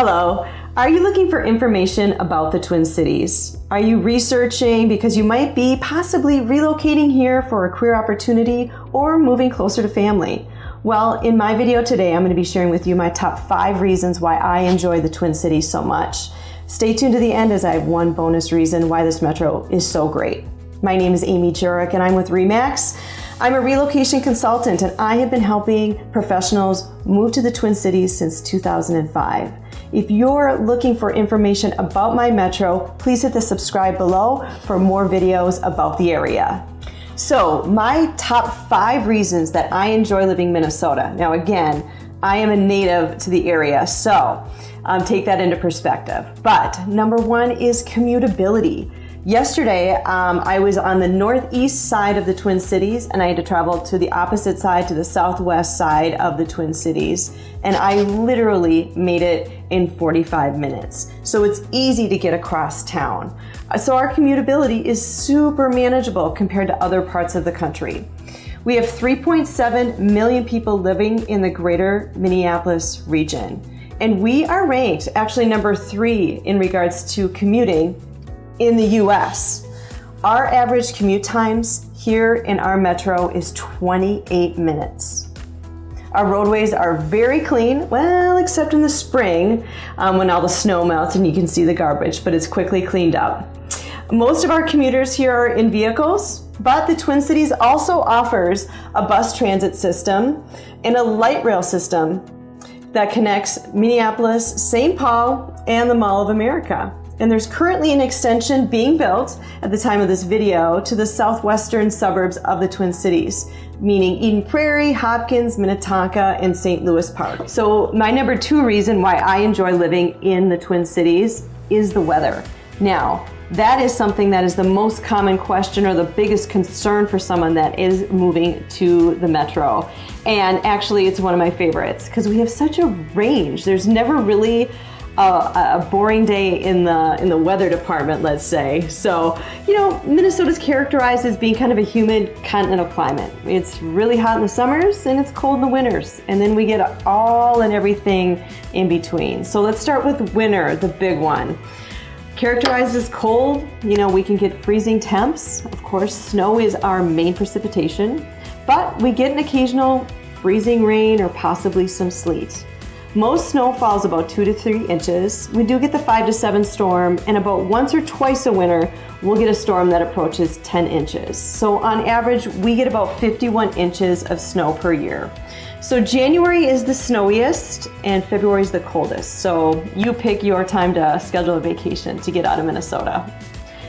Hello. Are you looking for information about the Twin Cities? Are you researching because you might be possibly relocating here for a career opportunity or moving closer to family? Well, in my video today, I'm going to be sharing with you my top 5 reasons why I enjoy the Twin Cities so much. Stay tuned to the end as I have one bonus reason why this metro is so great. My name is Amy Jurek and I'm with RE/MAX. I'm a relocation consultant and I have been helping professionals move to the Twin Cities since 2005. If you're looking for information about my metro, please hit the subscribe below for more videos about the area. So my top 5 reasons that I enjoy living in Minnesota. Now again, I am a native to the area, so take that into perspective. But number 1 is commutability. Yesterday, I was on the northeast side of the Twin Cities and I had to travel to the opposite side, to the southwest side of the Twin Cities. And I literally made it in 45 minutes. So it's easy to get across town. So our commutability is super manageable compared to other parts of the country. We have 3.7 million people living in the greater Minneapolis region. And we are ranked actually number 3 in regards to commuting in the US. Our average commute times here in our metro is 28 minutes. Our roadways are very clean, well, except in the spring when all the snow melts and you can see the garbage, but it's quickly cleaned up. Most of our commuters here are in vehicles, but the Twin Cities also offers a bus transit system and a light rail system that connects Minneapolis, St. Paul, and the Mall of America. And there's currently an extension being built at the time of this video to the southwestern suburbs of the Twin Cities, meaning Eden Prairie, Hopkins, Minnetonka, and St. Louis Park. So my number 2 reason why I enjoy living in the Twin Cities is the weather. Now, that is something that is the most common question or the biggest concern for someone that is moving to the metro. And actually, it's one of my favorites because we have such a range. There's never really a boring day in the weather department, let's say. So, you know, Minnesota's characterized as being kind of a humid continental climate. It's really hot in the summers and it's cold in the winters. And then we get all and everything in between. So let's start with winter, the big one. Characterized as cold, you know, we can get freezing temps. Of course, snow is our main precipitation, but we get an occasional freezing rain or possibly some sleet. Most snow falls about 2 to 3 inches. We do get the 5 to 7 storm, and about once or twice a winter, we'll get a storm that approaches 10 inches. So on average, we get about 51 inches of snow per year. So January is the snowiest and February is the coldest. So you pick your time to schedule a vacation to get out of Minnesota.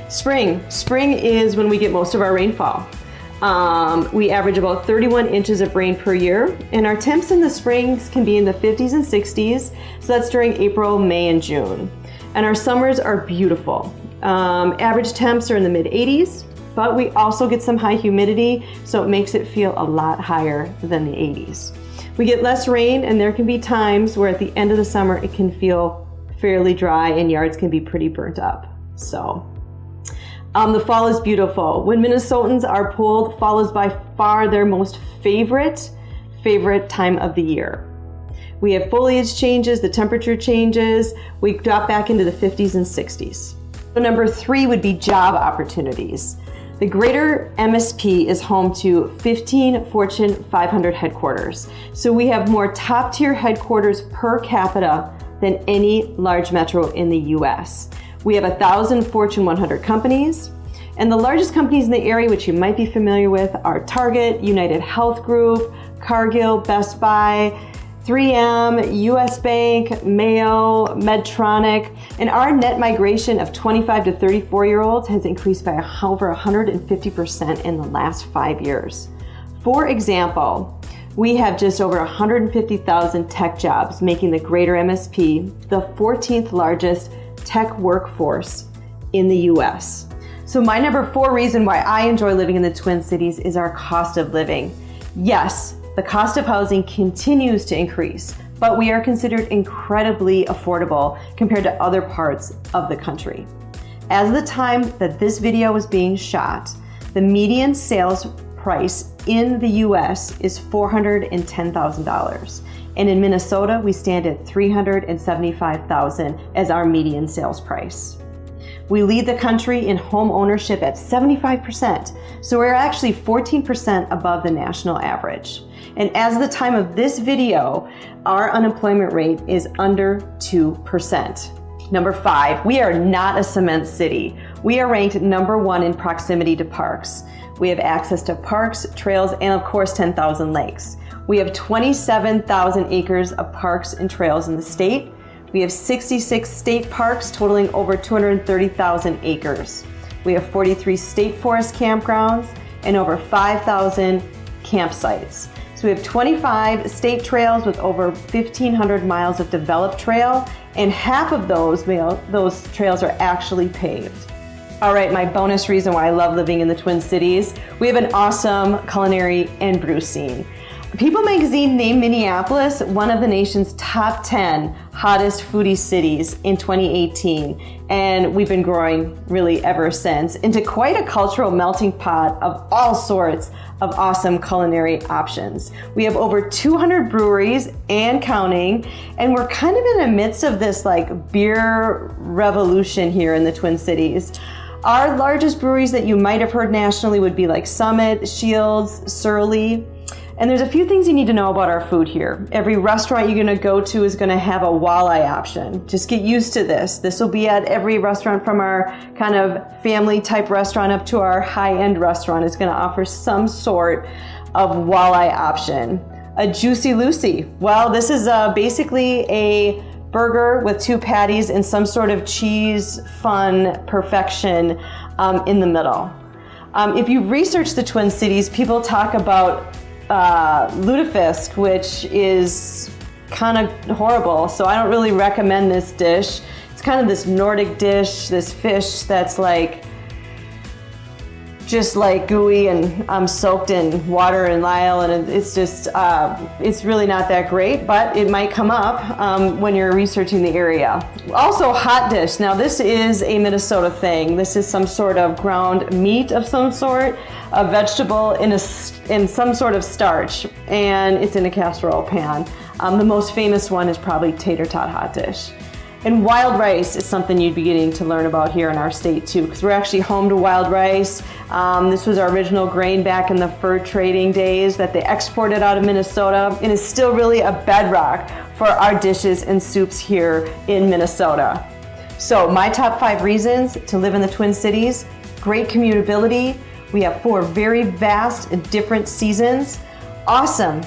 Spring is when we get most of our rainfall. We average about 31 inches of rain per year, and our temps in the springs can be in the 50s and 60s, so that's during April, May, and June. And our summers are beautiful. Average temps are in the mid-80s, but we also get some high humidity, so it makes it feel a lot higher than the 80s. We get less rain, and there can be times where at the end of the summer it can feel fairly dry and yards can be pretty burnt up. So. The fall is beautiful. When Minnesotans are pulled, fall is by far their most favorite time of the year. We have foliage changes, the temperature changes, we drop back into the 50s and 60s. So number 3 would be job opportunities. The greater MSP is home to 15 Fortune 500 headquarters. So we have more top-tier headquarters per capita than any large metro in the US. We have 1,000 Fortune 100 companies, and the largest companies in the area, which you might be familiar with, are Target, United Health Group, Cargill, Best Buy, 3M, US Bank, Mayo, Medtronic, and our net migration of 25 to 34-year-olds has increased by over 150% in the last 5 years. For example, we have just over 150,000 tech jobs, making the greater MSP the 14th largest tech workforce in the US. So my number 4 reason why I enjoy living in the Twin Cities is our cost of living. Yes, the cost of housing continues to increase, but we are considered incredibly affordable compared to other parts of the country. As of the time that this video was being shot, the median sales price in the US is $410,000. And in Minnesota, we stand at $375,000 as our median sales price. We lead the country in home ownership at 75%, so we're actually 14% above the national average. And as of the time of this video, our unemployment rate is under 2%. Number 5, we are not a cement city. We are ranked number 1 in proximity to parks. We have access to parks, trails, and of course 10,000 lakes. We have 27,000 acres of parks and trails in the state. We have 66 state parks totaling over 230,000 acres. We have 43 state forest campgrounds and over 5,000 campsites. So we have 25 state trails with over 1,500 miles of developed trail, and half of those trails are actually paved. All right, my bonus reason why I love living in the Twin Cities, we have an awesome culinary and brew scene. People magazine named Minneapolis one of the nation's top 10 hottest foodie cities in 2018, and we've been growing really ever since into quite a cultural melting pot of all sorts of awesome culinary options. We have over 200 breweries and counting, and we're kind of in the midst of this like beer revolution here in the Twin Cities. Our largest breweries that you might have heard nationally would be like Summit, Shields, Surly. And there's a few things you need to know about our food here. Every restaurant you're gonna go to is gonna have a walleye option. Just get used to this. This will be at every restaurant, from our kind of family type restaurant up to our high-end restaurant is gonna offer some sort of walleye option. A Juicy Lucy. Well, this is basically a burger with 2 patties and some sort of cheese fun perfection in the middle. If you research the Twin Cities, people talk about lutefisk, which is kind of horrible, so I don't really recommend this dish. It's kind of this Nordic dish, this fish that's like just like gooey and soaked in water and lye, and it's just it's really not that great, but it might come up when you're researching the area. Also, hot dish. Now this is a Minnesota thing. This is some sort of ground meat of some sort, a vegetable in some sort of starch, and it's in a casserole pan. The most famous one is probably tater tot hot dish. And wild rice is something you'd be getting to learn about here in our state too, because we're actually home to wild rice. This was our original grain back in the fur trading days that they exported out of Minnesota, and is still really a bedrock for our dishes and soups here in Minnesota. So my top 5 reasons to live in the Twin Cities: great commutability. We have 4 very vast and different seasons, awesome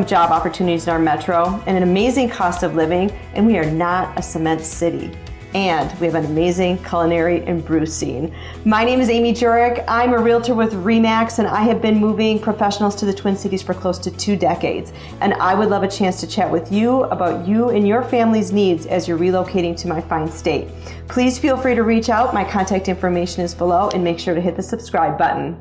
job opportunities in our metro, and an amazing cost of living, and we are not a cement city. And we have an amazing culinary and brew scene. My name is Amy Jurek. I'm a realtor with RE/MAX, and I have been moving professionals to the Twin Cities for close to 2 decades. And I would love a chance to chat with you about you and your family's needs as you're relocating to my fine state. Please feel free to reach out. My contact information is below, and make sure to hit the subscribe button.